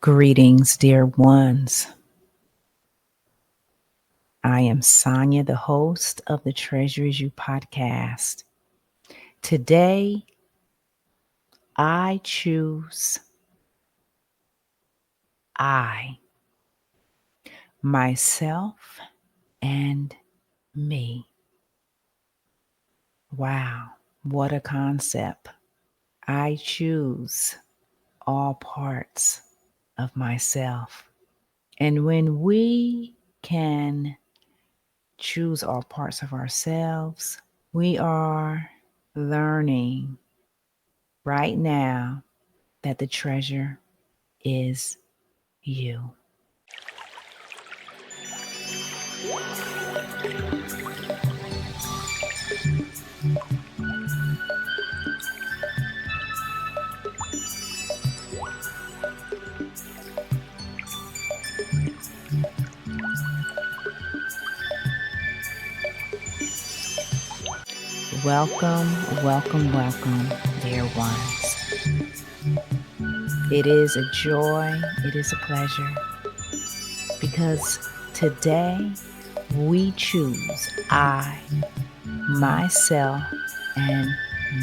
Greetings, dear ones. I am Sonia, the host of the Treasure Is You podcast. Today, I choose I, myself, and me. Wow, what a concept. I choose all parts of myself. And when we can choose all parts of ourselves, we are learning right now that the treasure is you. Welcome, dear ones. It is a joy, it is a pleasure, because today we choose I, myself, and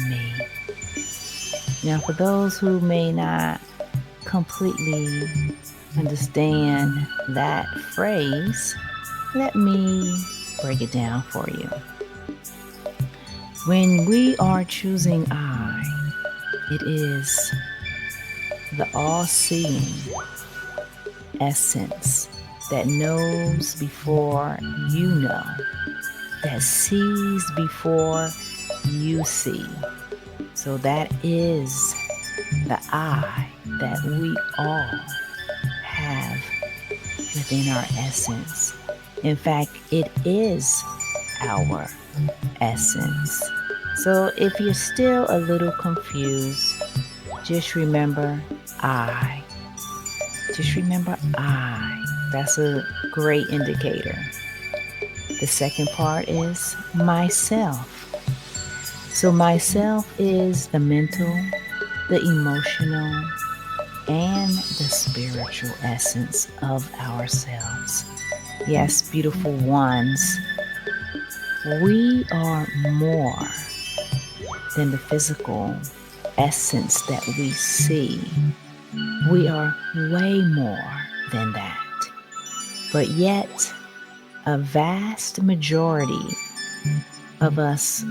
me. Now, for those who may not completely understand that phrase, let me break it down for you. When we are choosing I, it is the all-seeing essence that knows before you know, that sees before you see. So that is the I that we all have within our essence. In fact, it is our essence. So if you're still a little confused, just remember I. Just remember I. That's a great indicator. The second part is myself. So myself is the mental, the emotional, and the spiritual essence of ourselves. Yes, beautiful ones. We are more than the physical essence that we see. We are way more than that. But yet, a vast majority of us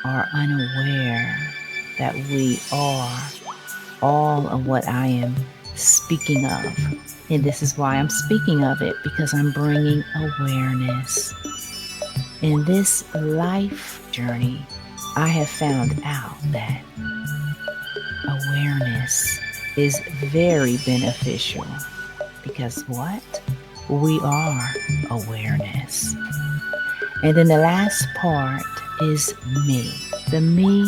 are unaware that we are all of what I am speaking of. And this is why I'm speaking of it, because I'm bringing awareness. In this life journey, I have found out that awareness is very beneficial, because what? We are awareness. And then the last part is me, the me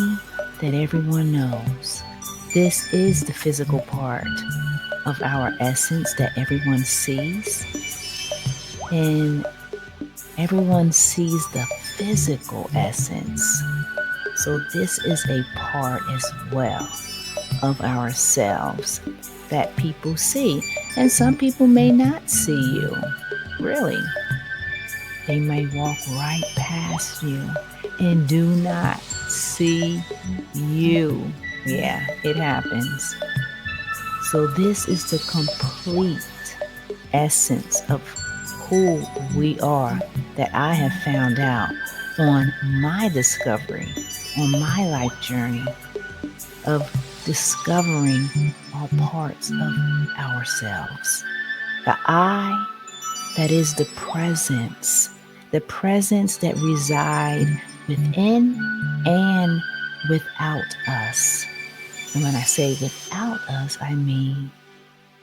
that everyone knows. This is the physical part of our essence that everyone sees. And everyone sees the physical essence. So this is a part as well of ourselves that people see. And some people may not see you, really. They may walk right past you and do not see you. Yeah, it happens. So this is the complete essence of who we are that I have found out on my discovery, on my life journey of discovering all parts of ourselves. The I that is the presence that reside within and without us. And when I say without us, I mean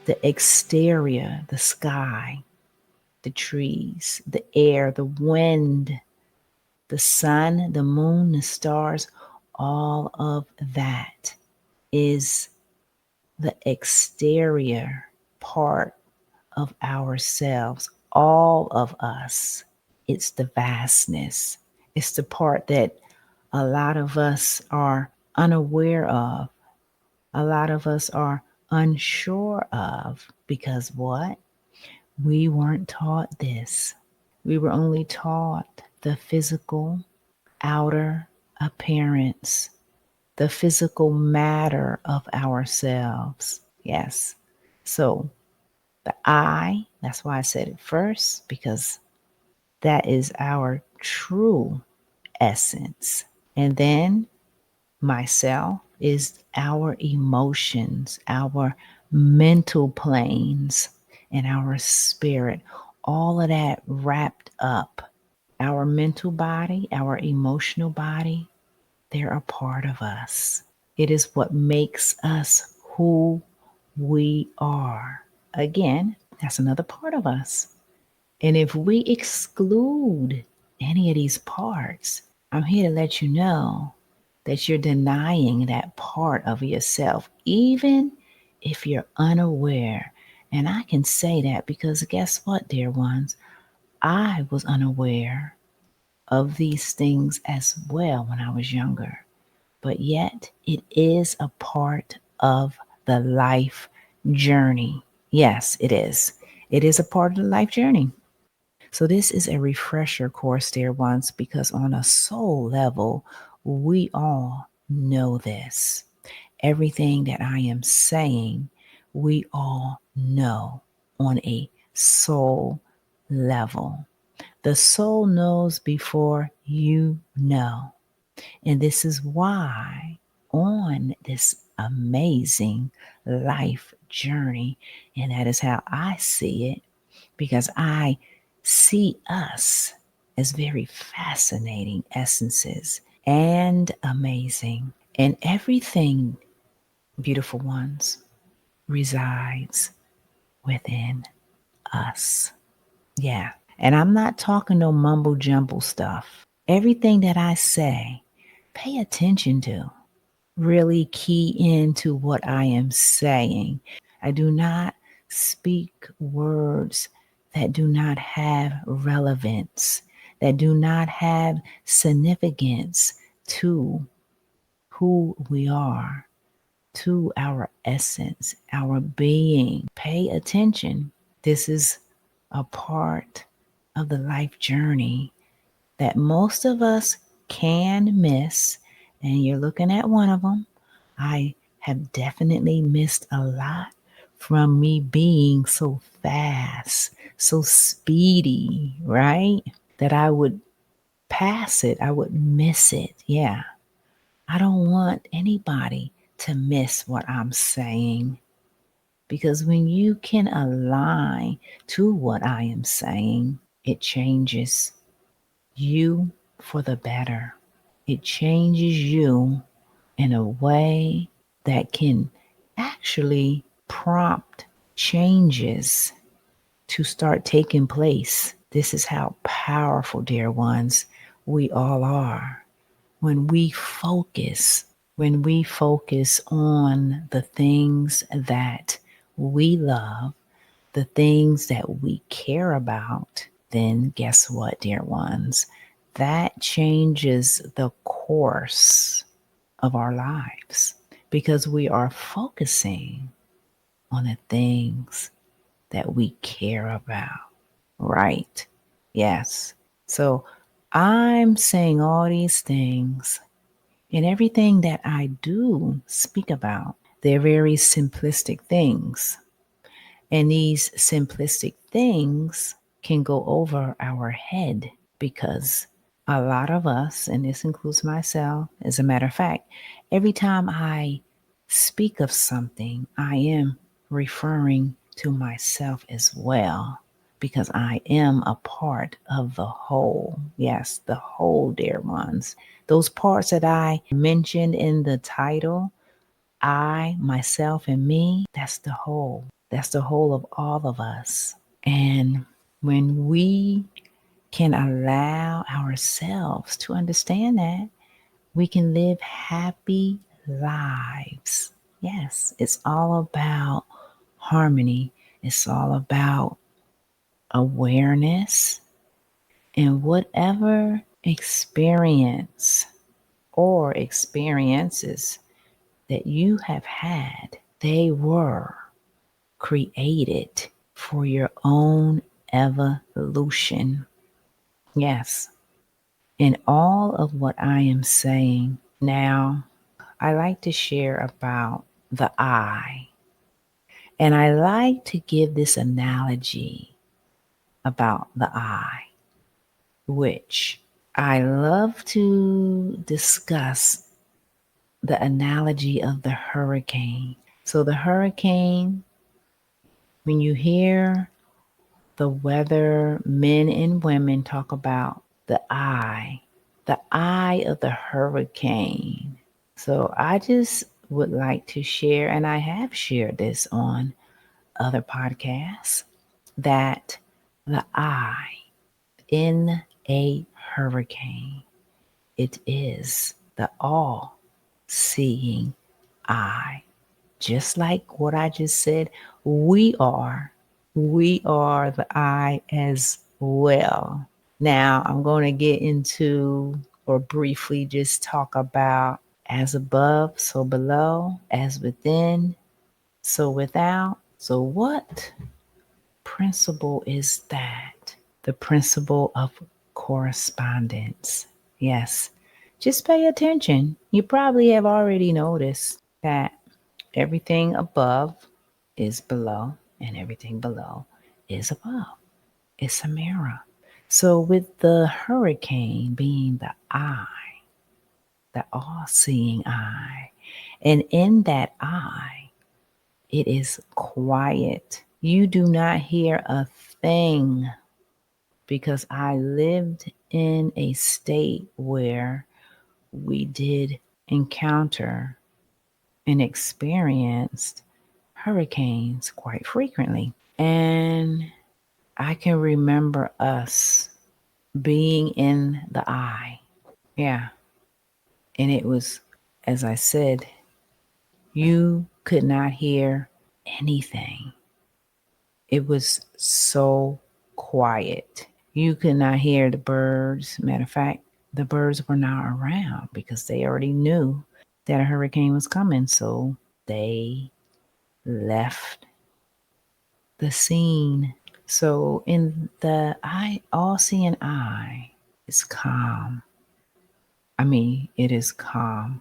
the exterior, the sky, the trees, the air, the wind, the sun, the moon, the stars, all of that is the exterior part of ourselves, all of us. It's the vastness. It's the part that a lot of us are unaware of. A lot of us are unsure of because what? We weren't taught this. We were only taught the physical outer appearance, the physical matter of ourselves. Yes. So the I, that's why I said it first, because that is our true essence. And then myself is our emotions, our mental planes, and our spirit. All of that wrapped up. Our mental body, our emotional body, they're a part of us. It is what makes us who we are. Again, that's another part of us. And if we exclude any of these parts, I'm here to let you know that you're denying that part of yourself, even if you're unaware. And I can say that because guess what, dear ones? I was unaware of these things as well when I was younger. But yet, it is a part of the life journey. Yes, it is. It is a part of the life journey. So, this is a refresher course, dear ones, because on a soul level, we all know this. Everything that I am saying, we all know on a soul level. The soul knows before you know. And this is why on this amazing life journey, and that is how I see it, because I see us as very fascinating essences and amazing. And everything, beautiful ones, resides within us. Yeah. And I'm not talking no mumble jumble stuff. Everything that I say, pay attention to. Really key into what I am saying. I do not speak words that do not have relevance, that do not have significance to who we are, to our essence, our being. Pay attention. This is a part of the life journey that most of us can miss, and you're looking at one of them. I have definitely missed a lot from me being so fast, so speedy, right? That I would pass it, I would miss it. Yeah. I don't want anybody to miss what I'm saying, because when you can align to what I am saying, it changes you for the better. It changes you in a way that can actually prompt changes to start taking place. This is how powerful, dear ones, we all are. When we focus, when we focus on the things that we love, the things that we care about, then guess what, dear ones? That changes the course of our lives because we are focusing on the things that we care about, right? Yes. So I'm saying all these things, and everything that I do speak about, they're very simplistic things. And these simplistic things can go over our head because a lot of us, and this includes myself, as a matter of fact, every time I speak of something, I am referring to myself as well because I am a part of the whole. Yes, the whole, dear ones. Those parts that I mentioned in the title, I, myself, and me, that's the whole. That's the whole of all of us. And when we can allow ourselves to understand that, we can live happy lives. Yes, it's all about harmony. It's all about awareness and whatever experience or experiences that you have had. They were created for your own evolution. Yes. In all of what I am saying now, I like to share about the I. And I like to give this analogy about the I, which I love to discuss the analogy of the hurricane. So, the hurricane, when you hear the weather men and women talk about the eye of the hurricane. So, I just would like to share, and I have shared this on other podcasts, that the eye in a hurricane, it is the all seeing eye. Just like what I just said, we are. We are the eye as well. Now, I'm going to get into or briefly just talk about as above, so below, as within, so without. So, what principle is that? The principle of correspondence. Yes. Just pay attention. You probably have already noticed that everything above is below and everything below is above. It's a mirror. So, with the hurricane being the eye, the all seeing eye, and in that eye, it is quiet. You do not hear a thing, because I lived in a state where we did encounter and experienced hurricanes quite frequently. And I can remember us being in the eye. Yeah. And it was, as I said, you could not hear anything. It was so quiet. You could not hear the birds. Matter of fact, the birds were not around because they already knew that a hurricane was coming. So they left the scene. So in the eye, all seeing eye is calm. I mean, it is calm.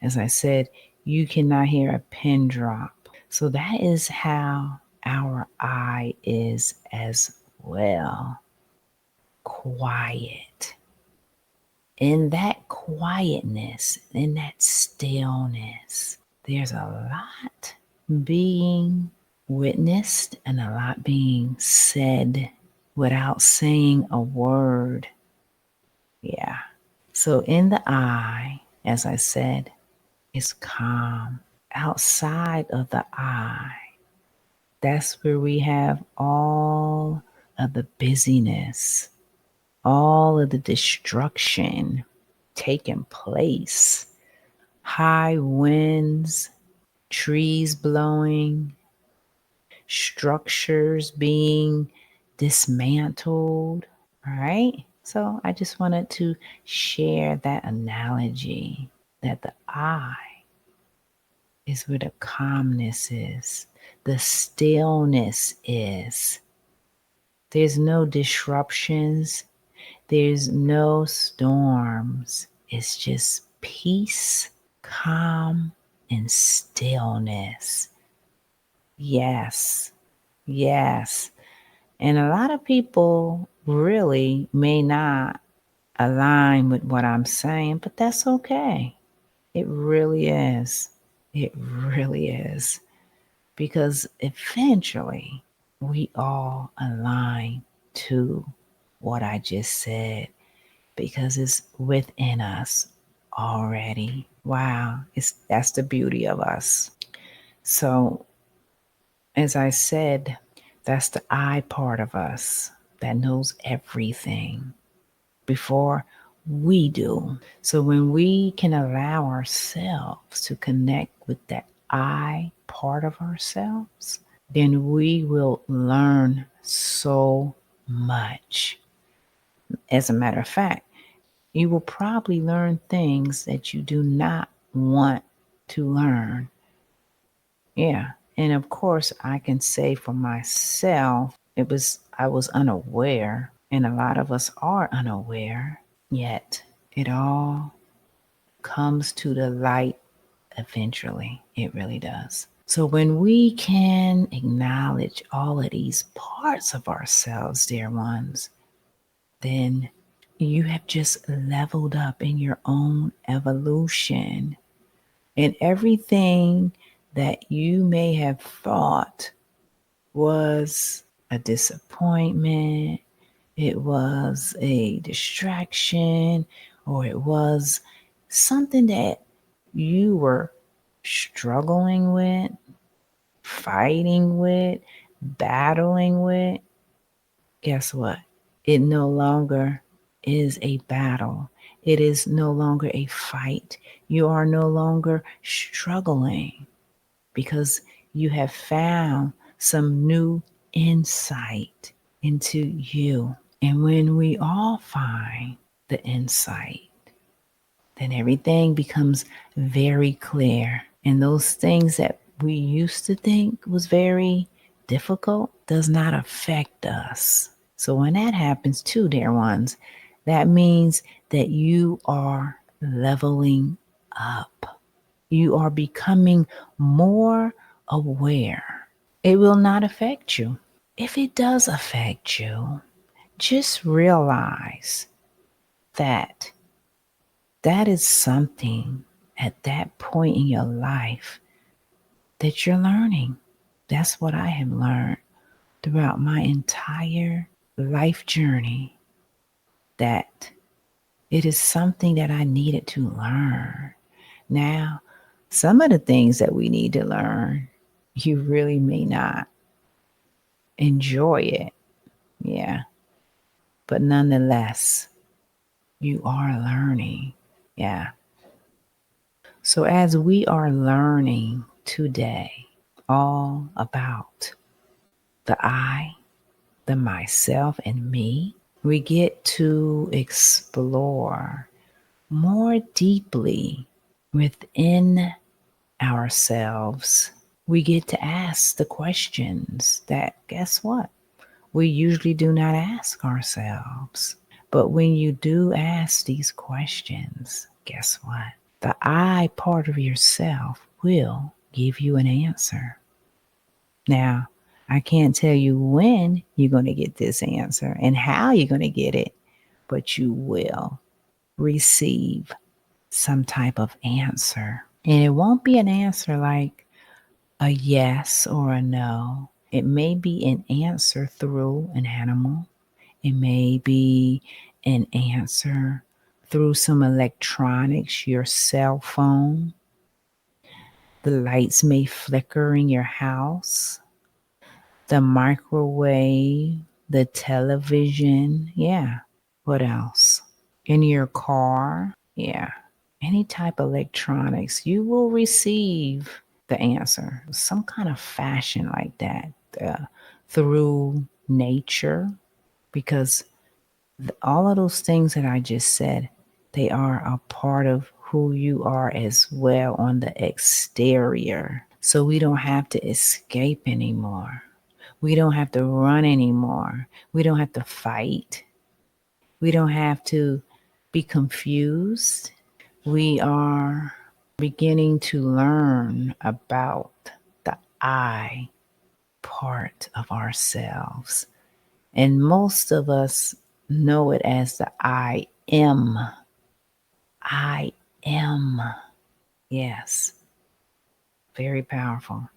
As I said, you cannot hear a pin drop. So that is how our eye is as well. Quiet. In that quietness, in that stillness, there's a lot being witnessed and a lot being said without saying a word. Yeah. So in the eye, as I said, is calm. Outside of the eye, that's where we have all of the busyness, all of the destruction taking place. High winds, trees blowing, structures being dismantled, right? So I just wanted to share that analogy that the eye is where the calmness is, the stillness is. There's no disruptions, there's no storms. It's just peace, calm, and stillness. Yes, yes. And a lot of people really may not align with what I'm saying, but that's okay. It really is. It really is. Because eventually we all align to what I just said, because it's within us already. Wow, that's the beauty of us. So, as I said, that's the I part of us that knows everything before we do. So when we can allow ourselves to connect with that I part of ourselves, then we will learn so much. As a matter of fact, you will probably learn things that you do not want to learn. Yeah. And of course, I can say for myself, I was unaware, and a lot of us are unaware, yet it all comes to the light eventually. It really does. So when we can acknowledge all of these parts of ourselves, dear ones, then you have just leveled up in your own evolution. And everything that you may have thought was a disappointment, it was a distraction, or it was something that you were struggling with, fighting with, battling with, guess what? It no longer is a battle. It is no longer a fight. You are no longer struggling because you have found some new insight into you. And when we all find the insight, then everything becomes very clear. And those things that we used to think was very difficult does not affect us. So when that happens too, dear ones, that means that you are leveling up. You are becoming more aware. It will not affect you. If it does affect you, just realize that that is something at that point in your life that you're learning. That's what I have learned throughout my entire life journey, that it is something that I needed to learn. Now, some of the things that we need to learn, you really may not enjoy it. Yeah. But nonetheless, you are learning. Yeah. So, as we are learning today all about the I, the myself, and me, we get to explore more deeply within ourselves. We get to ask the questions that, guess what? We usually do not ask ourselves. But when you do ask these questions, guess what? The I part of yourself will give you an answer. Now, I can't tell you when you're going to get this answer and how you're going to get it, but you will receive some type of answer. And it won't be an answer like a yes or a no. It may be an answer through an animal. It may be an answer through some electronics, your cell phone. The lights may flicker in your house, the microwave, the television. Yeah. What else? In your car. Yeah. Any type of electronics, you will receive the answer, some kind of fashion like that, through nature, because all of those things that I just said, they are a part of who you are as well on the exterior. So we don't have to escape anymore. We don't have to run anymore. We don't have to fight. We don't have to be confused. We are beginning to learn about the I part of ourselves. And most of us know it as the I am. I am. Yes. Very powerful.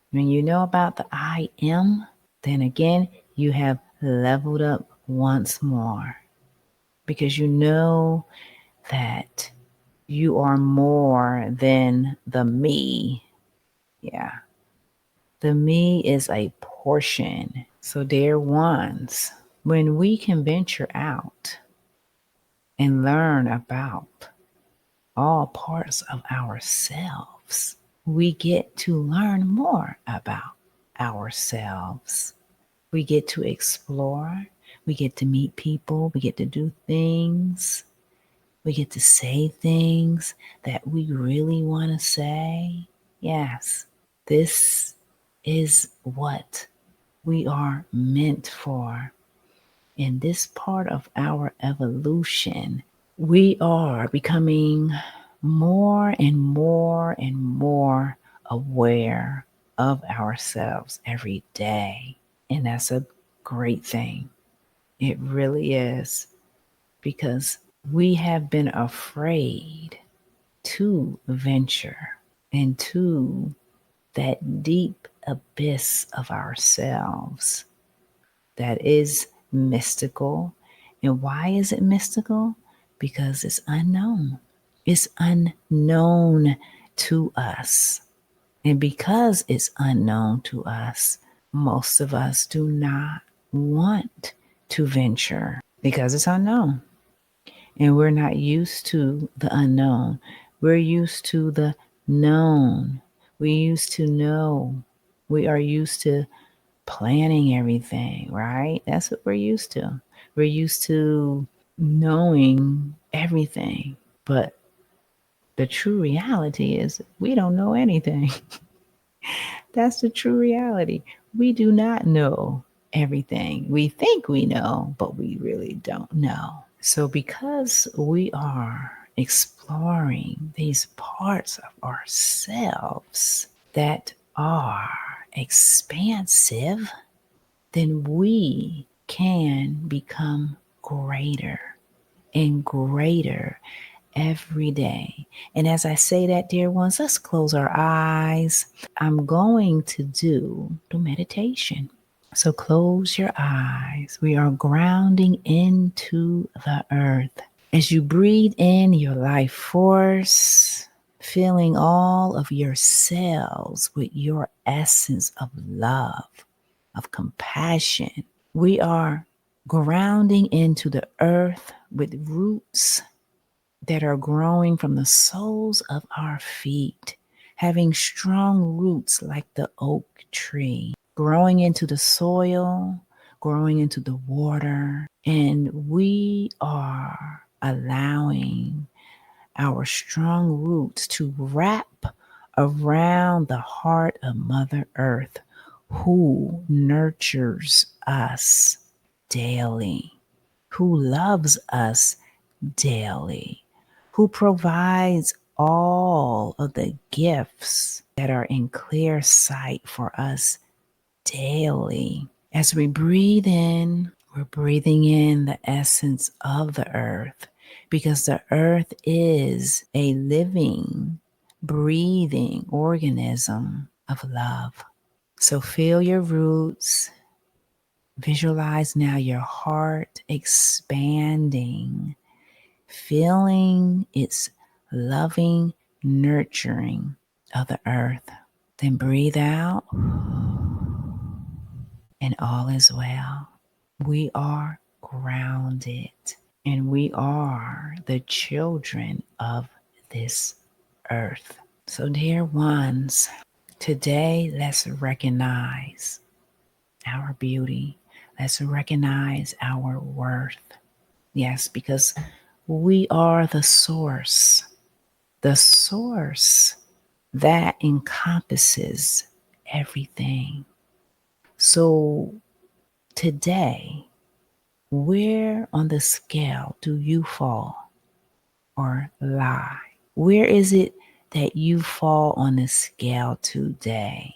When you know about the I am, then again, you have leveled up once more because you know that you are more than the me. Yeah. The me is a portion. So, dear ones, when we can venture out and learn about all parts of ourselves, we get to learn more about ourselves. We get to explore. We get to meet people. We get to do things. We get to say things that we really want to say. Yes, This is what we are meant for. In this part of our evolution, we are becoming more and more and more aware of ourselves every day. And that's a great thing. It really is, because we have been afraid to venture into that deep abyss of ourselves that is mystical. And why is it mystical? Because it's unknown. It's unknown to us. And because it's unknown to us, most of us do not want to venture because it's unknown. And we're not used to the unknown. We're used to the known. We used to know. We are used to planning everything, right? That's what we're used to. We're used to knowing everything. But the true reality is we don't know anything. That's the true reality. We do not know everything. We think we know, but we really don't know. So, because we are exploring these parts of ourselves that are expansive, then we can become greater and greater every day. And as I say that, dear ones, let's close our eyes. I'm going to do the meditation. So close your eyes. We are grounding into the earth. As you breathe in your life force, filling all of your cells with your essence of love, of compassion. We are grounding into the earth with roots that are growing from the soles of our feet, having strong roots like the oak tree, growing into the soil, growing into the water. And we are allowing our strong roots to wrap around the heart of Mother Earth, who nurtures us daily, who loves us daily, who provides all of the gifts that are in clear sight for us daily. As we breathe in, we're breathing in the essence of the earth, because the earth is a living, breathing organism of love. So feel your roots. Visualize now your heart expanding, feeling its loving nurturing of the earth. Then breathe out, and all is well. We are grounded, and we are the children of this earth. So, dear ones, today let's recognize our beauty. Let's recognize our worth. Yes, because we are the source that encompasses everything. So today, where on the scale do you fall or lie? Where is it that you fall on the scale today?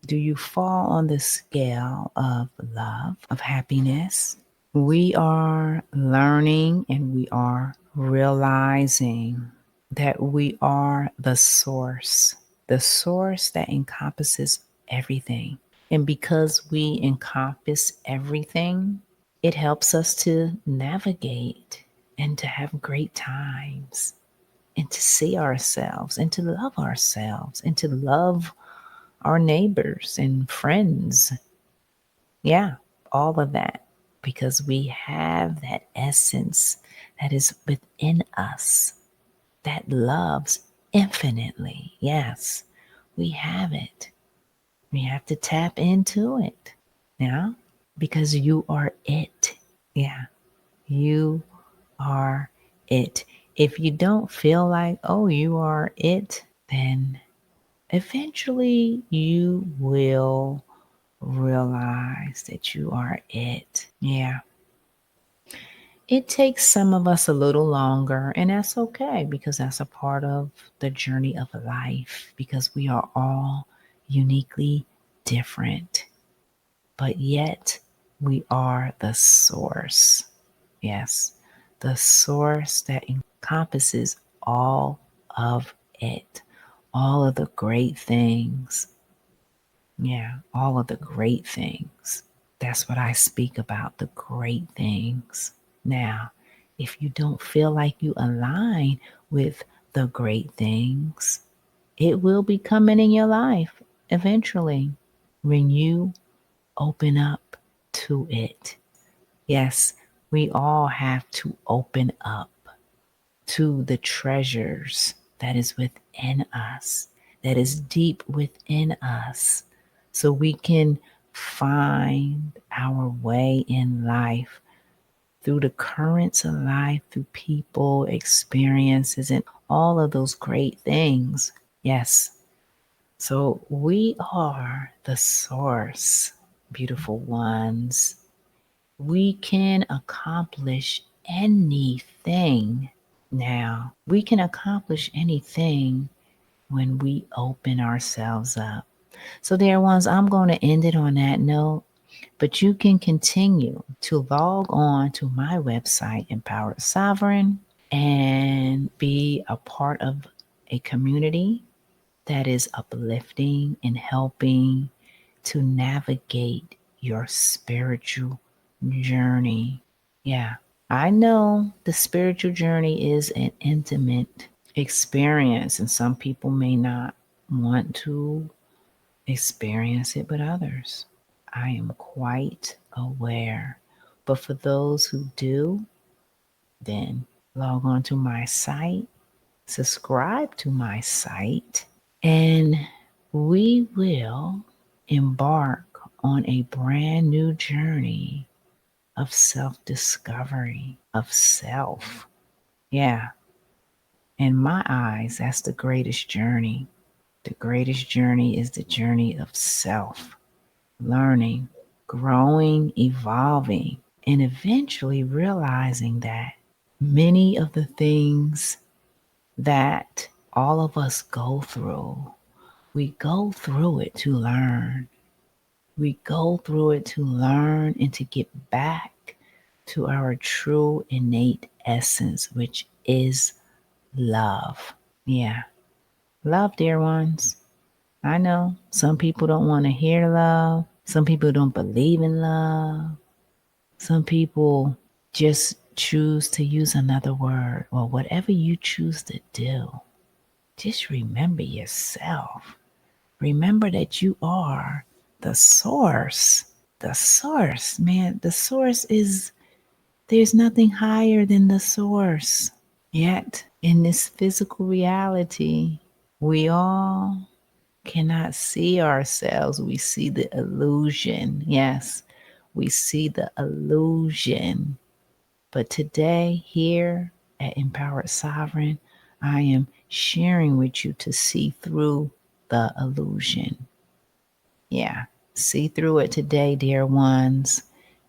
Do you fall on the scale of love, of happiness? We are learning and we are realizing that we are the source that encompasses everything. And because we encompass everything, it helps us to navigate and to have great times and to see ourselves and to love ourselves and to love our neighbors and friends. Yeah, all of that, because we have that essence that is within us that loves infinitely. Yes, we have it. We have to tap into it. Yeah, because you are it. Yeah, you are it. If you don't feel like, oh, you are it, then eventually you will realize that you are it. Yeah. It takes some of us a little longer, and that's okay because that's a part of the journey of life because we are all uniquely different, but yet we are the source. Yes, the source that encompasses all of it, all of the great things. Yeah, all of the great things. That's what I speak about, the great things. Now, if you don't feel like you align with the great things, it will be coming in your life eventually when you open up to it. Yes, we all have to open up to the treasures that is within us, that is deep within us, so we can find our way in life through the currents of life, through people, experiences, and all of those great things. Yes. So we are the source, beautiful ones. We can accomplish anything now. We can accomplish anything when we open ourselves up. So, dear ones, I'm going to end it on that note, but you can continue to log on to my website, Empowered Sovereign, and be a part of a community that is uplifting and helping to navigate your spiritual journey. Yeah, I know the spiritual journey is an intimate experience, and some people may not want to experience it, but others, I am quite aware. But for those who do, then log on to my site, subscribe to my site, and we will embark on a brand new journey of self discovery, of self. Yeah. In my eyes, that's the greatest journey. The greatest journey is the journey of self, learning, growing, evolving, and eventually realizing that many of the things that all of us go through, we go through it to learn. We go through it to learn and to get back to our true innate essence, which is love. Yeah. Love, dear ones. I know some people don't want to hear love. Some people don't believe in love. Some people just choose to use another word. Well, whatever you choose to do, just remember yourself. Remember that you are the source. The source, man. The source is, there's nothing higher than the source. Yet, in this physical reality, we all cannot see ourselves. We see the illusion. Yes, we see the illusion. But today, here at Empowered Sovereign, I am sharing with you to see through the illusion. Yeah, see through it today, dear ones.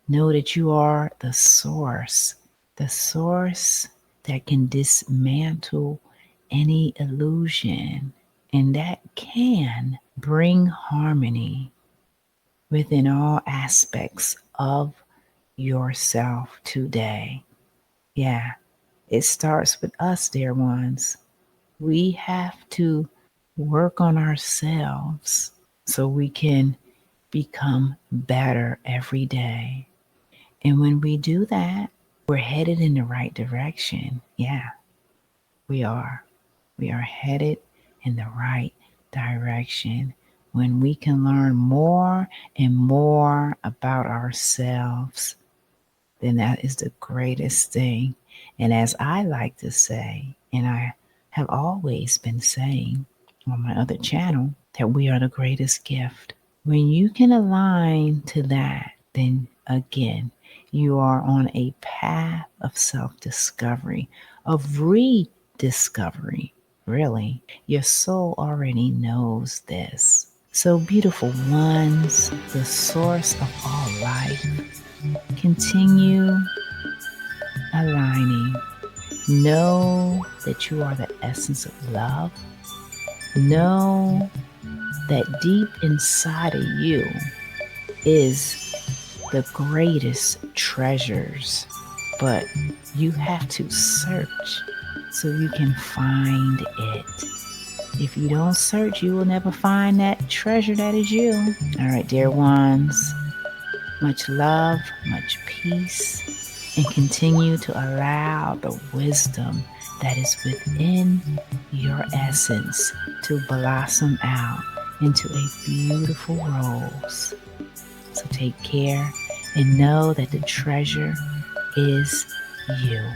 Know that you are the source that can dismantle any illusion, and that can bring harmony within all aspects of yourself today. Yeah, it starts with us, dear ones. We have to work on ourselves so we can become better every day. And when we do that, we're headed in the right direction. Yeah, we are. We are headed in the right direction when we can learn more and more about ourselves. Then that is the greatest thing. And as I like to say, and I have always been saying on my other channel, that we are the greatest gift. When you can align to that, then again, you are on a path of self discovery, of rediscovery. Really, your soul already knows this. So, beautiful ones, the source of all life, continue aligning. Know that you are the essence of love. Know that deep inside of you is the greatest treasures, but you have to search so you can find it. If you don't search, you will never find that treasure that is you. All right, dear ones, much love, much peace, and continue to allow the wisdom that is within your essence to blossom out into a beautiful rose. So take care and know that the treasure is you.